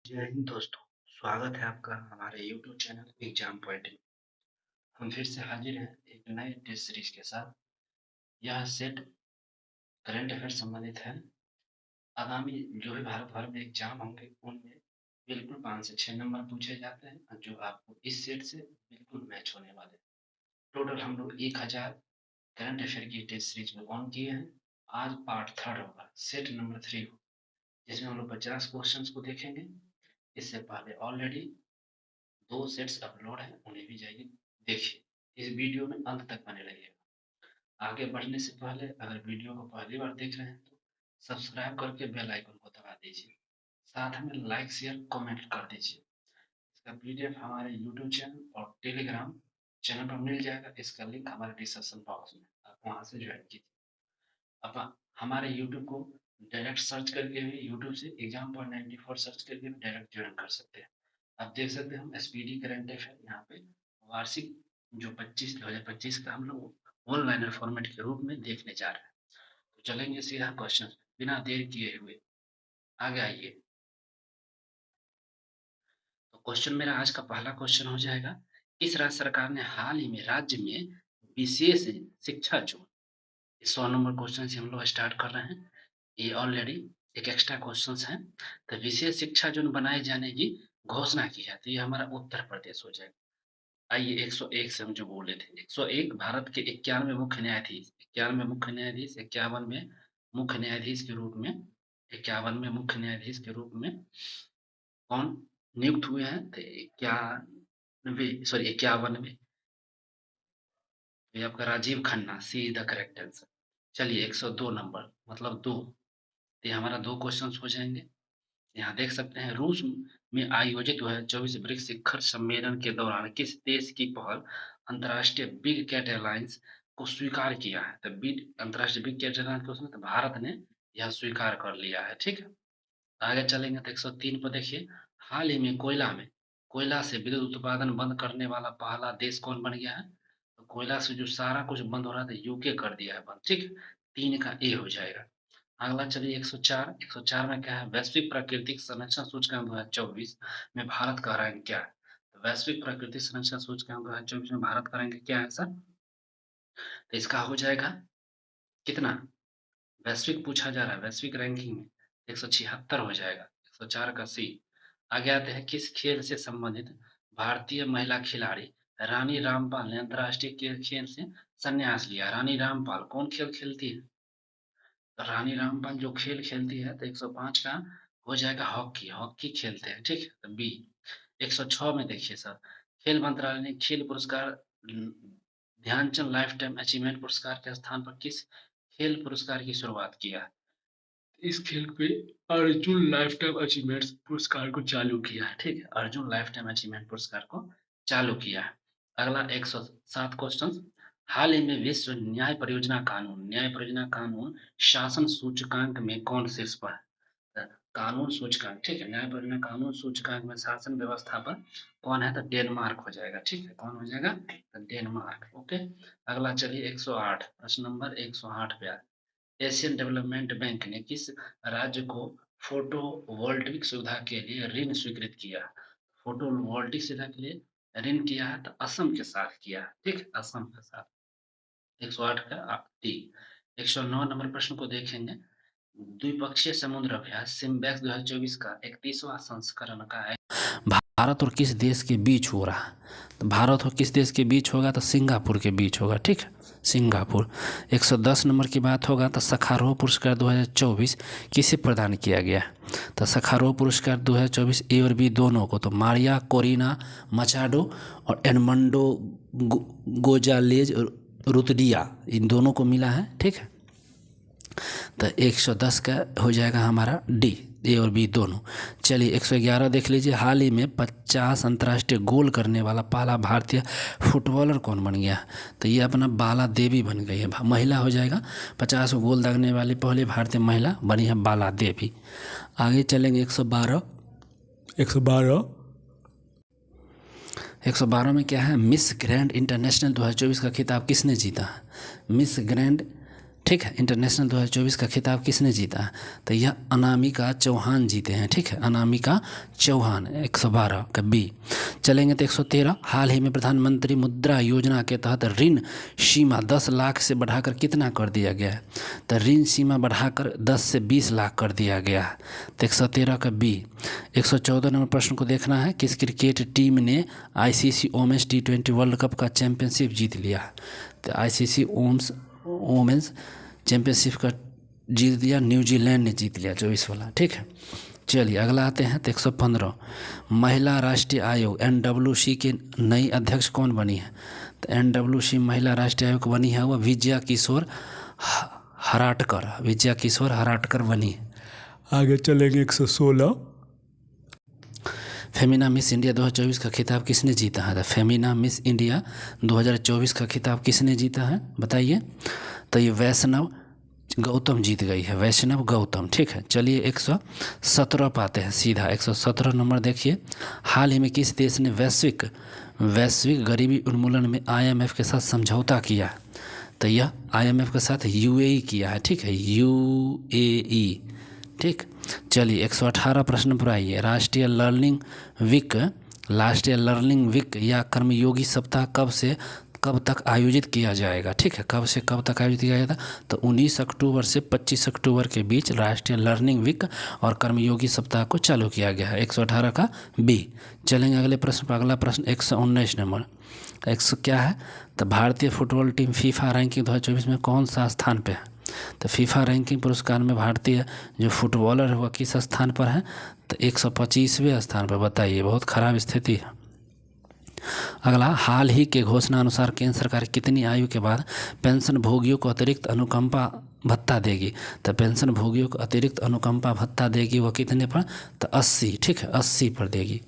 जय हिंद दोस्तों। स्वागत है आपका हमारे YouTube चैनल एग्जाम पॉइंट में। हम फिर से हाजिर हैं एक नए टेस्ट सीरीज के साथ। यह सेट करंट अफेयर संबंधित है। आगामी जो भी भारत भर में एग्जाम होंगे उनमें बिल्कुल 5 से 6 नंबर पूछे जाते हैं जो आपको इस सेट से बिल्कुल मैच होने वाले हैं। टोटल हम लोग 1000 करंट अफेयर की टेस्ट सीरीज में ऑन किए हैं। आज पार्ट थर्ड होगा, सेट नंबर 3 हो, जिसमें हम लोग 50 क्वेश्चंस को देखेंगे। इससे पहले ऑलरेडी 2 सेट्स अपलोड हैं, उन्हें भी जाइए देखिए। इस वीडियो में अंत तक बने रहिएगा। आगे बढ़ने से पहले अगर वीडियो को पहली बार देख रहे हैं तो सब्सक्राइब करके बेल आइकन को दबा दीजिए। साथ में लाइक शेयर कमेंट कर दीजिए। इसका पीडीएफ हमारे यूट्यूब चैनल और टेलीग्राम चैनल पर मिल जाएगा। इसका लिंक हमारे डिस्क्रिप्शन बॉक्स में, आप वहां से ज्वाइन कीजिए। अब हमारे यूट्यूब को डायरेक्ट सर्च करके भी, यूट्यूब से एग्जाम पर 94 सर्च करके भी डायरेक्ट ज्वाइन कर सकते हैं। आप देख सकते हैं हम एसपीडी करंट अफेयर यहाँ पे वार्षिक जो 2025 का हम लोग ऑनलाइन फॉर्मेट के रूप में देखने जा रहे हैं। तो चलेंगे सीधा क्वेश्चन बिना देर किए हुए, आगे आइए। तो क्वेश्चन मेरा आज का पहला क्वेश्चन हो जाएगा, इस राज्य सरकार ने हाल ही में राज्य में विशेष शिक्षा जोन, 100 नंबर क्वेश्चन से हम लोग स्टार्ट कर रहे हैं। ये ऑलरेडी एक एक्स्ट्रा क्वेश्चन है। तो विशेष शिक्षा जोन बनाए जाने की घोषणा की है, तो ये हमारा उत्तर प्रदेश हो जाएगा। आइए 101 से हम जो बोले थे, 101 भारत के 91 मुख्य न्यायाधीश, 91 मुख्य न्यायाधीश, 51 में मुख्य न्यायाधीश के रूप में, 51 में मुख्य न्यायाधीश के रूप में कौन नियुक्त हुए हैं? तो 51 में ये आपका राजीव खन्ना, सी इज द करेक्ट आंसर। चलिए 102 नंबर मतलब 2, ये हमारा 2 क्वेश्चंस हो जाएंगे। यहाँ देख सकते हैं, रूस में आयोजित 2024 ब्रिक्स शिखर सम्मेलन के दौरान किस देश की पहल अंतर्राष्ट्रीय बिग कैट एयरलाइंस को स्वीकार किया है? तो अंतर्राष्ट्रीय बिग कैट एयरलाइंस को उसने, तो भारत ने यह स्वीकार कर लिया है। ठीक है, आगे चलेंगे तो 103 पर देखिए, हाल ही में कोयला से विद्युत उत्पादन बंद करने वाला पहला देश कौन बन गया है? तो कोयला से जो सारा कुछ बंद हो रहा था, यूके कर दिया है बंद। ठीक है, 3 का ए हो जाएगा। अगला चलिए 104, 104 में क्या है? वैश्विक प्राकृतिक संरक्षण सूचकांक 2024 में भारत का रैंक क्या है? तो वैश्विक प्राकृतिक संरक्षण सूचकांक 2024 में भारत का रैंक क्या है सर? तो इसका हो जाएगा कितना? वैश्विक पूछा जा रहा है, वैश्विक रैंकिंग में 176 हो जाएगा। 104 का सी। आगे आते हैं, किस खेल से संबंधित भारतीय महिला खिलाड़ी रानी रामपाल ने अंतर्राष्ट्रीय खेल से संन्यास लिया? रानी रामपाल कौन खेल खेलती है? रानी रामपाल जो खेल खेलती है, तो 105 का हो जाएगा हॉकी, हॉकी खेलते हैं। ठीक है, तो बी। 106 में देखिए सर, खेल मंत्रालय ने खेल पुरस्कार ध्यानचंद लाइफ टाइम अचीवमेंट पुरस्कार के स्थान पर किस खेल पुरस्कार की शुरुआत किया है? इस खेल पे अर्जुन लाइफ टाइम अचीवमेंट पुरस्कार को चालू किया है। ठीक है, अर्जुन लाइफ टाइम अचीवमेंट पुरस्कार को चालू किया है। अगला 107 क्वेश्चन, हाल ही में विश्व न्याय परियोजना कानून शासन सूचकांक में कौन शीर्ष पर है? कानून सूचकांक, ठीक है, न्याय परियोजना कानून सूचकांक में शासन व्यवस्था पर कौन है? तो डेनमार्क हो जाएगा। ठीक है, कौन हो जाएगा? तो डेनमार्क। ओके, अगला चलिए 108, प्रश्न नंबर 108 पे एशियन डेवलपमेंट बैंक ने किस राज्य को फोटोवोल्टिक सुविधा के लिए ऋण स्वीकृत किया? फोटोवोल्टिक सुविधा के लिए ऋण किया है, तो असम के साथ किया है। ठीक, असम के साथ। 108 का डी। 109 नंबर प्रश्न को देखेंगे, द्विपक्षीय समुद्र अभ्यास सिम्बैक्स 2024 का 31वां संस्करण का है भारत और किस देश के बीच हो रहा है? तो भारत और किस देश के बीच होगा? तो सिंगापुर के बीच होगा। ठीक है, सिंगापुर। 110 नंबर की बात होगा तो सखारोव पुरस्कार 2024 किसे प्रदान किया गया? तो सखारोव पुरस्कार 2024 ए और बी दोनों को, तो मारिया कोरिना मचाडो और एडमंडो गोजालेज रुतडिया, इन दोनों को मिला है। ठीक है, तो 110 का हो जाएगा हमारा डी, ए और बी दोनों। चलिए 111 देख लीजिए, हाल ही में 50 अंतर्राष्ट्रीय गोल करने वाला पहला भारतीय फुटबॉलर कौन बन गया? तो ये अपना बाला देवी बन गई है, महिला हो जाएगा। 50 गोल दागने वाली पहली भारतीय महिला बनी है बाला देवी। आगे चलेंगे 112, 112 में क्या है? मिस ग्रैंड इंटरनेशनल 2024 का खिताब किसने जीता है? मिस ग्रैंड ठीक है। इंटरनेशनल 2024 का खिताब किसने जीता है? तो यह अनामिका चौहान जीते हैं, ठीक है, अनामिका चौहान। 112 का बी। चलेंगे तो 113, हाल ही में प्रधानमंत्री मुद्रा योजना के तहत ऋण सीमा 10 लाख से बढ़ाकर कितना कर दिया गया है? तो ऋण सीमा बढ़ाकर 10 से 20 लाख कर दिया गया है। तो 113 का बी। 114 नंबर प्रश्न को देखना है, किस क्रिकेट टीम ने ICC women's T20 world cup का चैंपियनशिप जीत लिया? तो ICC वोमेंस चैंपियनशिप का जीत लिया, न्यूजीलैंड ने जीत लिया 24 वाला, ठीक है। चलिए अगला आते हैं तो 115, महिला राष्ट्रीय आयोग NWC के नई अध्यक्ष कौन बनी है? तो NWC महिला राष्ट्रीय आयोग बनी है वह विजया किशोर हराटकर, विजया किशोर हराटकर बनी है। आगे चलेंगे 116, फेमिना मिस इंडिया 2024 का खिताब किसने जीता है? फेमिना मिस इंडिया 2024 का खिताब किसने जीता है बताइए? तो ये वैष्णव गौतम जीत गई है, वैष्णव गौतम, ठीक है। चलिए 117 पाते हैं सीधा। 117 नंबर देखिए, हाल ही में किस देश ने वैश्विक गरीबी उन्मूलन में IMF के साथ समझौता किया? तो यह IMF के साथ UAE किया है, ठीक है, UAE, ठीक। चलिए 118 प्रश्न पर आइए, राष्ट्रीय लर्निंग वीक या कर्मयोगी सप्ताह कब से कब तक आयोजित किया जाएगा? ठीक है, कब से कब तक आयोजित किया जाएगा? तो 19 अक्टूबर से 25 अक्टूबर के बीच राष्ट्रीय लर्निंग वीक और कर्मयोगी सप्ताह को चालू किया गया है। 118 का बी। चलेंगे अगले प्रश्न पर। अगला प्रश्न 119 नंबर, 100 क्या है? तो भारतीय फुटबॉल टीम फीफा रैंकिंग 2024 में कौन सा स्थान पे है? तो फीफा रैंकिंग पुरस्कार में भारतीय जो फुटबॉलर है वह किस स्थान पर है? तो 125वें स्थान पर। बताइए, बहुत खराब स्थिति है। अगला, हाल ही के घोषणा अनुसार केंद्र सरकार कितनी आयु के बाद पेंशन भोगियों को अतिरिक्त अनुकंपा भत्ता देगी? तो पेंशन भोगियों को अतिरिक्त अनुकंपा भत्ता देगी वह कितने पर? तो 80, ठीक है, 80 पर देगी।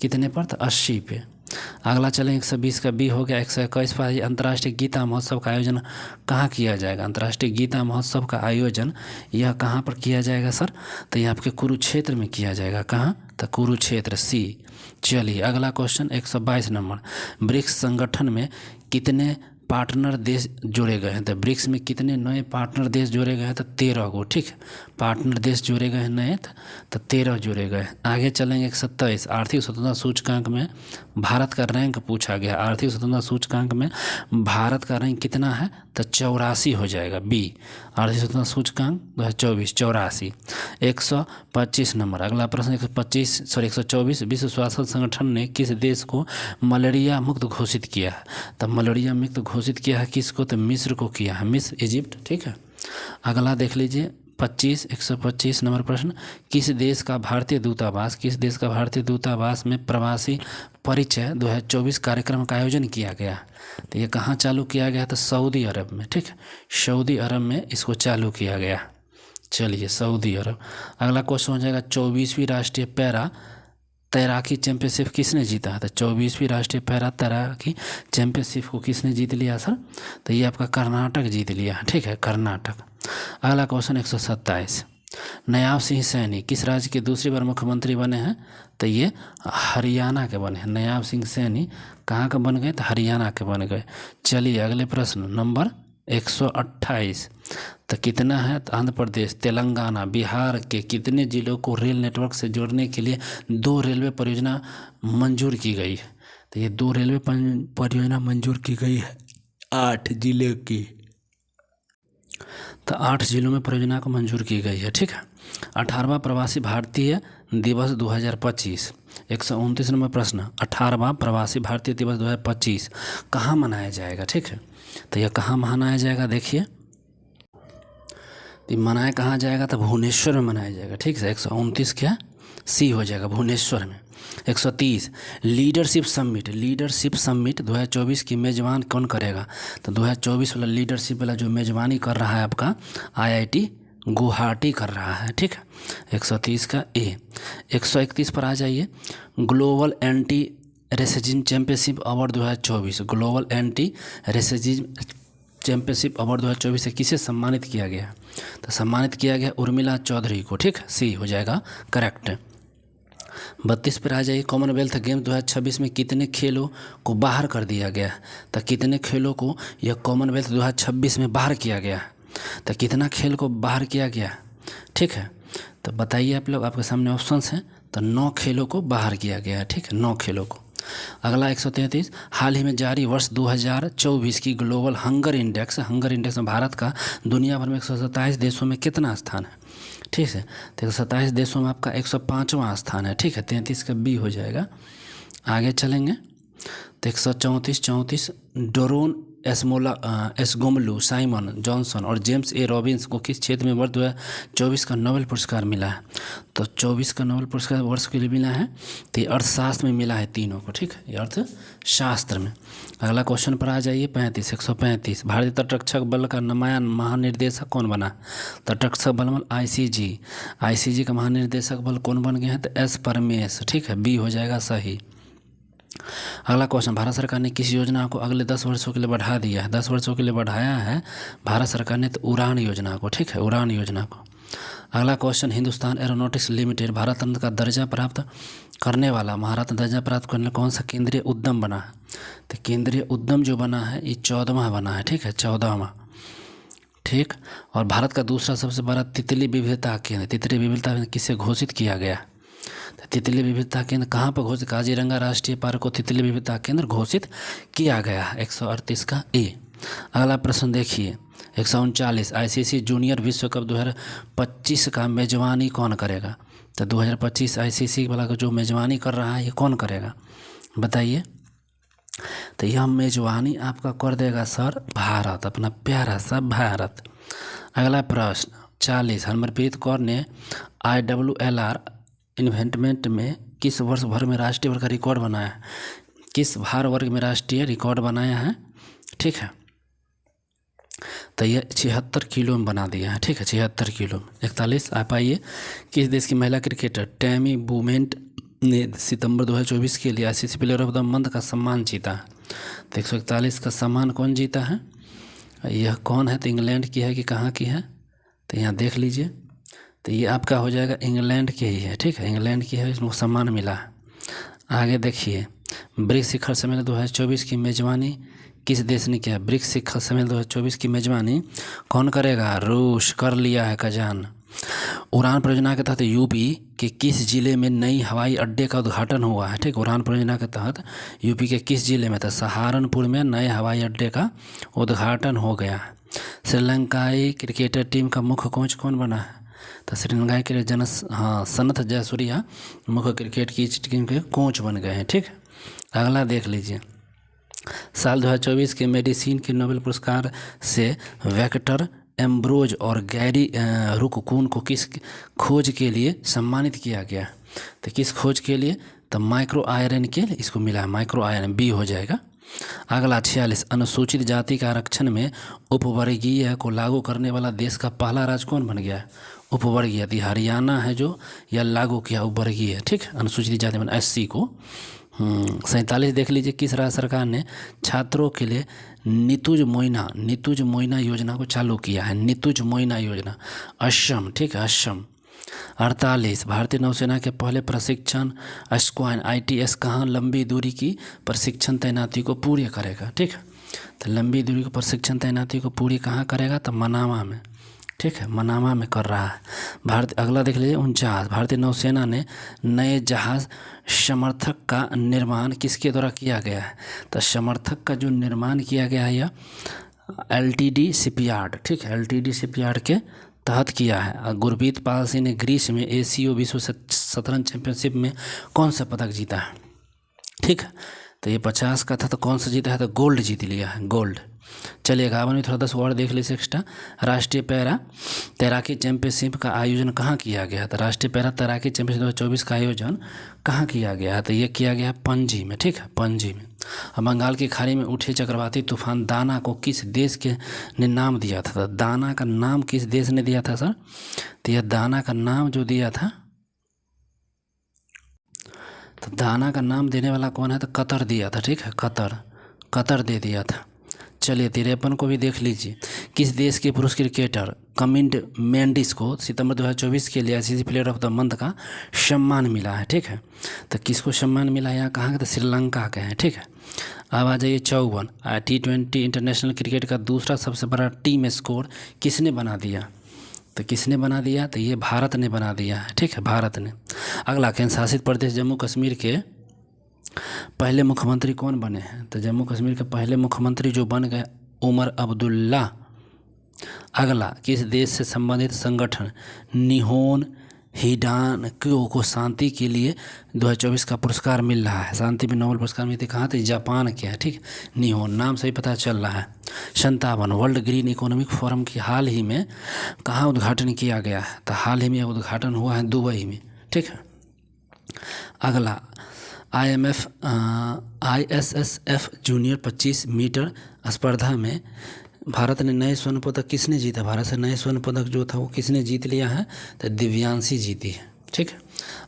कितने पर? तो 80 पे। अगला चलें 120 का बी हो गया। 121 पर अंतर्राष्ट्रीय गीता महोत्सव का आयोजन कहाँ किया जाएगा? अंतर्राष्ट्रीय गीता महोत्सव का आयोजन यह कहाँ पर किया जाएगा सर? तो ये आपके कुरुक्षेत्र में किया जाएगा। कहाँ? तो कुरुक्षेत्र, सी। चलिए अगला क्वेश्चन 122 नंबर, ब्रिक्स संगठन में कितने पार्टनर देश जोड़े गए हैं? तो ब्रिक्स में कितने नए पार्टनर देश जोड़े गए हैं? तो 13 को, ठीक है, पार्टनर देश जोड़े गए हैं नए, तो 13 जोड़े गए। आगे चलेंगे 127, आर्थिक स्वतंत्रता सूचकांक में भारत का रैंक पूछा गया। आर्थिक स्वतंत्रता सूचकांक में भारत का रैंक कितना है? तो 84 हो जाएगा, बी। आर्थिक स्वतंत्रता सूचकांक 2024 84। 125 नंबर, अगला प्रश्न 124, विश्व स्वास्थ्य संगठन ने किस देश को मलेरिया मुक्त घोषित किया है? तो मलेरिया मुक्त घोषित किया है किसको? तो मिस्र को किया है, मिस्र, इजिप्ट, ठीक है। अगला देख लीजिए 125 नंबर प्रश्न, किस देश का भारतीय दूतावास में प्रवासी परिचय 2024 कार्यक्रम का आयोजन किया गया? तो ये कहाँ चालू किया गया? तो सऊदी अरब में, ठीक है, सऊदी अरब में इसको चालू किया गया। चलिए सऊदी अरब। अगला क्वेश्चन हो जाएगा 24वीं राष्ट्रीय पैरा तैराकी चैंपियनशिप किसने जीता है? तो 24वीं राष्ट्रीय पैरा तैराकी चैंपियनशिप को किसने जीत लिया सर? तो ये आपका कर्नाटक जीत लिया है, ठीक है, कर्नाटक। अगला क्वेश्चन 127, नयाब सिंह सैनी किस राज्य के दूसरी बार मुख्यमंत्री बने हैं? तो ये हरियाणा के बने हैं। नयाब सिंह सैनी कहाँ के बन गए? तो हरियाणा के बन गए। चलिए अगले प्रश्न नंबर 128, तो कितना है? तो आंध्र प्रदेश, तेलंगाना, बिहार के कितने जिलों को रेल नेटवर्क से जोड़ने के लिए 2 रेलवे परियोजना मंजूर की गई है? तो ये 2 रेलवे परियोजना मंजूर की गई है 8 जिले की। तो 8 जिलों में परियोजना को मंजूर की गई है, ठीक है। 18वां प्रवासी भारतीय दिवस 2025, 129 नंबर प्रश्न, 18वां प्रवासी भारतीय दिवस 2025 कहाँ मनाया जाएगा? ठीक है, तो यह कहाँ मनाया जाएगा? देखिए तो मनाया कहाँ जाएगा? तो भुवनेश्वर में मनाया जाएगा, ठीक है। 129 क्या? सी हो जाएगा, भुवनेश्वर में। 130, लीडरशिप समिट 2024 की मेज़बान कौन करेगा? तो 2024 वाला लीडरशिप वाला जो मेज़बानी कर रहा है आपका IIT गुवाहाटी कर रहा है, ठीक है। 130 का ए। 131 पर आ जाइए, global anti racism championship award 2024, global anti racism championship award 2024 से किसे सम्मानित किया गया? तो सम्मानित किया गया उर्मिला चौधरी को, ठीक, सी हो जाएगा करेक्ट। 32 पर आ जाइए, कॉमनवेल्थ गेम 2026 में कितने खेलों को बाहर कर दिया गया? तो कितने खेलों को यह कॉमनवेल्थ 2026 में बाहर किया गया? तो कितना खेल को बाहर किया गया, ठीक है। तो बताइए आप लोग, आपके सामने ऑप्शंस हैं। तो 9 खेलों को बाहर किया गया है, ठीक है, 9 खेलों को। अगला 133, हाल ही में जारी वर्ष 2024 की ग्लोबल हंगर इंडेक्स में भारत का दुनिया भर में 127 देशों में कितना स्थान है, ठीक है। तो 127 देशों में आपका 105वां स्थान है, ठीक है। 33 का बी हो जाएगा। आगे चलेंगे तो 134 डोरोन एसगोमलू, साइमन जॉनसन और जेम्स ए रॉबिन्स को किस क्षेत्र में वर्ष 2024 का नोबेल पुरस्कार मिला है। तो 24 का नोबेल पुरस्कार वर्ष के लिए मिला है, तो ये अर्थशास्त्र में मिला है तीनों को, ठीक है, ये अर्थशास्त्र में। अगला क्वेश्चन पर आ जाइए 135, भारतीय तटरक्षक बल का नया महानिर्देशक कौन बना। तटरक्षक बल आईसीजी का महानिर्देशक बल कौन बन गए हैं, तो एस परमेश, ठीक है, बी हो जाएगा सही। अगला क्वेश्चन, भारत सरकार ने किस योजना को अगले 10 वर्षों के लिए बढ़ा दिया है। 10 वर्षों के लिए बढ़ाया है भारत सरकार ने, तो उड़ान योजना को, ठीक है, उड़ान योजना को। अगला question, Hindustan aeronautics limited Bharat Ratna का दर्जा प्राप्त करने वाला, महारत्न दर्जा प्राप्त करने कौन सा केंद्रीय उद्यम बना है। तो केंद्रीय उद्यम जो बना है ये 14वां बना है, ठीक है, 14वां, ठीक। और भारत का दूसरा सबसे बड़ा तितली विविधता केंद्र किसे घोषित किया गया। तितली विविधता केंद्र कहाँ पर घोषित, काजीरंगा राष्ट्रीय पार्क को तितली विविधता केंद्र घोषित किया गया है, 138 का ए। अगला प्रश्न देखिए 139, आईसीसी जूनियर विश्व कप 2025 का मेजबानी कौन करेगा। तो 2025 आईसीसी वाला का जो मेजबानी कर रहा है ये कौन करेगा, बताइए। तो यह मेजबानी आपका कर देगा सर भारत, अपना प्यारा सा भारत। अगला प्रश्न 40, हरमनप्रीत कौर ने IWLR इन्वेंटमेंट में किस वर्ष भर में राष्ट्रीय वर्ग का रिकॉर्ड बनाया है। किस भार वर्ग में राष्ट्रीय रिकॉर्ड बनाया है, ठीक है। तो यह 76 किलो में बना दिया है, ठीक है, 76 किलो में। 41, आप आइए, किस देश की महिला क्रिकेटर टैमी बुमेंट ने सितंबर 2024 के लिए ICC player of the month का सम्मान जीता है। तो 141 का सम्मान कौन जीता है, यह कौन है, तो इंग्लैंड की है कि कहाँ की है, तो यहाँ देख लीजिए। तो ये आपका हो जाएगा इंग्लैंड की ही है, ठीक है, इंग्लैंड की है, इसको सम्मान मिला है। आगे देखिए, ब्रिक्स शिखर सम्मेलन 2024 की मेजबानी किस देश ने किया। ब्रिक्स शिखर सम्मेलन 2024 की मेजबानी कौन करेगा, रूस कर लिया है कजान। उड़ान परियोजना के तहत यूपी के किस जिले में नई हवाई अड्डे का उद्घाटन हुआ है, ठीक। उड़ान परियोजना के तहत यूपी के किस जिले में, तो सहारनपुर में नए हवाई अड्डे का उद्घाटन हो गया है। श्रीलंकाई क्रिकेटर टीम का मुख्य कोच कौन बना है। तो श्रीलंका के सनथ जयसूर्या मुख्य क्रिकेट की टीम के कोच बन गए हैं, ठीक। अगला देख लीजिए, साल 2024 के मेडिसिन के नोबेल पुरस्कार से वेक्टर एम्ब्रोज और गैरी रुककून को किस खोज के लिए सम्मानित किया गया। तो किस खोज के लिए, तो माइक्रो आयरन के लिए इसको मिला है, माइक्रो आयरन, बी हो जाएगा। अगला 46, अनुसूचित जाति के आरक्षण में उपवर्गीय को लागू करने वाला देश का पहला राज्य कौन बन गया है। उपवर्गीय, यदि हरियाणा है जो या लागू किया उपवर्गीय, ठीक, अनुसूचित जाति में SC को। 47 देख लीजिए, किस राज्य सरकार ने छात्रों के लिए नितुज मोइना योजना को चालू किया है। नितुज मोइना योजना, असम, ठीक है, असम। 48, भारतीय नौसेना के पहले प्रशिक्षण स्क्वाड ITS कहाँ लंबी दूरी की प्रशिक्षण तैनाती को पूरी करेगा, ठीक है। तो लंबी दूरी की प्रशिक्षण तैनाती को पूरी कहाँ करेगा, तो मनामा में, ठीक है, मनामा में कर रहा है। अगला देख लीजिए 49, भारतीय नौसेना ने नए जहाज समर्थक का निर्माण किसके द्वारा किया गया है। तो समर्थक का जो निर्माण किया गया है यह LTD शिपयार्ड, ठीक है, LTD शिपयार्ड के तहत किया है। गुरप्रीत पाल सिंह ने ग्रीस में ACO विश्व शतरंज चैंपियनशिप में कौन सा पदक जीता है, ठीक है। तो ये 50 का था, तो कौन सा जीता है, तो गोल्ड जीत लिया है, गोल्ड। चलिए 51 में थोड़ा 10 वर्ड देख लीजिए एक्स्ट्रा। राष्ट्रीय पैरा तैराकी चैंपियनशिप का आयोजन कहाँ किया गया है। तो राष्ट्रीय पैरा तैराकी चैंपियनशिप 2024 का आयोजन कहाँ किया गया है, तो ये किया गया है पणजी में, ठीक है, पणजी में। अब बंगाल की खाड़ी में उठे चक्रवाती तूफान दाना को किस देश के ने नाम दिया था। तो दाना का नाम किस देश ने दिया था सर, तो यह दाना का नाम जो दिया था, तो दाना का नाम देने वाला कौन है, तो कतर दिया था, ठीक है, कतर दे दिया था। चलिए 53 को भी देख लीजिए, किस देश के पुरुष क्रिकेटर कमिंड मेंडिस को सितंबर 2024 के लिए ICC player of the month का सम्मान मिला है, ठीक है। तो किसको सम्मान मिला है, यहाँ कहाँ के, तो श्रीलंका के हैं, ठीक है। अब आ जाइए 54, T20 इंटरनेशनल क्रिकेट का दूसरा सबसे बड़ा टीम स्कोर किसने बना दिया, तो किसने बना दिया, तो ये भारत ने बना दिया है, ठीक है, भारत ने। अगला, केंद्र शासित प्रदेश जम्मू कश्मीर के पहले मुख्यमंत्री कौन बने हैं, तो जम्मू कश्मीर के पहले मुख्यमंत्री जो बन गए उमर अब्दुल्ला। अगला, किस देश से संबंधित संगठन निहोन हिडान को शांति के लिए 2024 का पुरस्कार मिल रहा है, शांति में नोबेल पुरस्कार मिलते कहाँ, तो जापान के है, ठीक है। निहोन नाम से ही पता चल रहा है। 57, वर्ल्ड ग्रीन इकोनॉमिक फोरम की हाल ही में कहाँ उद्घाटन किया गया है, तो हाल ही में उद्घाटन हुआ है दुबई में, ठीक है। अगला, ISSF जूनियर 25 मीटर स्पर्धा में भारत ने नए स्वर्ण पदक किसने जीता, भारत से नए स्वर्ण पदक जो था वो किसने जीत लिया है, तो दिव्यांशी जीती है, ठीक है।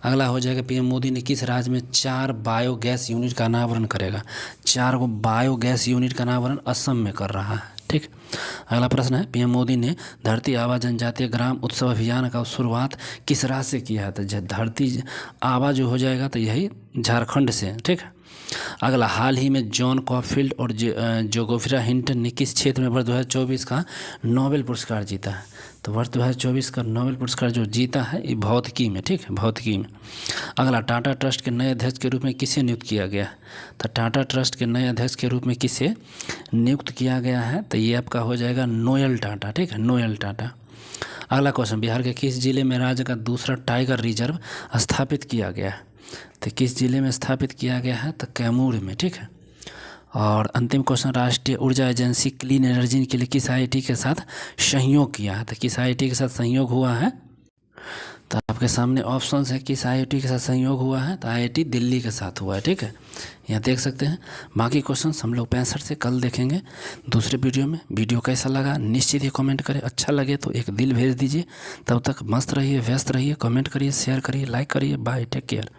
अगला हो जाएगा, पीएम मोदी ने किस राज्य में 4 बायोगैस यूनिट का अनावरण करेगा, 4 को बायोगैस यूनिट का अनावरण असम में कर रहा है, ठीक। अगला प्रश्न है, पीएम मोदी ने धरती आबा जनजातीय ग्राम उत्सव अभियान का शुरुआत किस राज्य से किया है, तो धरती आबा जो हो जाएगा तो यही झारखंड से, ठीक है। अगला, हाल ही में जॉन कॉफील्ड और जोगोफ्रा हिंटन ने किस क्षेत्र में वर्ष 2024 का नोबेल पुरस्कार जीता है, तो वर्ष 2024 का नोबेल पुरस्कार जो जीता है ये भौतिकी में, ठीक है, भौतिकी में। अगला, टाटा ट्रस्ट के नए अध्यक्ष के रूप में किसे नियुक्त किया गया, तो टाटा ट्रस्ट के नए अध्यक्ष के रूप में किसे नियुक्त किया गया है, तो ये आपका हो जाएगा नोएल टाटा, ठीक है, नोएल टाटा। अगला क्वेश्चन, बिहार के किस जिले में राज्य का दूसरा टाइगर रिजर्व स्थापित किया गया है, तो किस जिले में स्थापित किया गया है, तो कैमूर में, ठीक है। और अंतिम क्वेश्चन, राष्ट्रीय ऊर्जा एजेंसी क्लीन एनर्जी के लिए किस आईआईटी के साथ सहयोग किया है, तो किस आईआईटी के साथ सहयोग हुआ है, तो आपके सामने ऑप्शंस है किस आईआईटी के साथ सहयोग हुआ है, तो आईआईटी दिल्ली के साथ हुआ है, ठीक है, यहाँ देख सकते हैं। बाकी क्वेश्चंस हम लोग 65 से कल देखेंगे दूसरे वीडियो में। वीडियो कैसा लगा निश्चित ही कमेंट करें, अच्छा लगे तो एक दिल भेज दीजिए। तब तक मस्त रहिए, व्यस्त रहिए, कमेंट करिए, शेयर करिए, लाइक करिए। Bye, take care.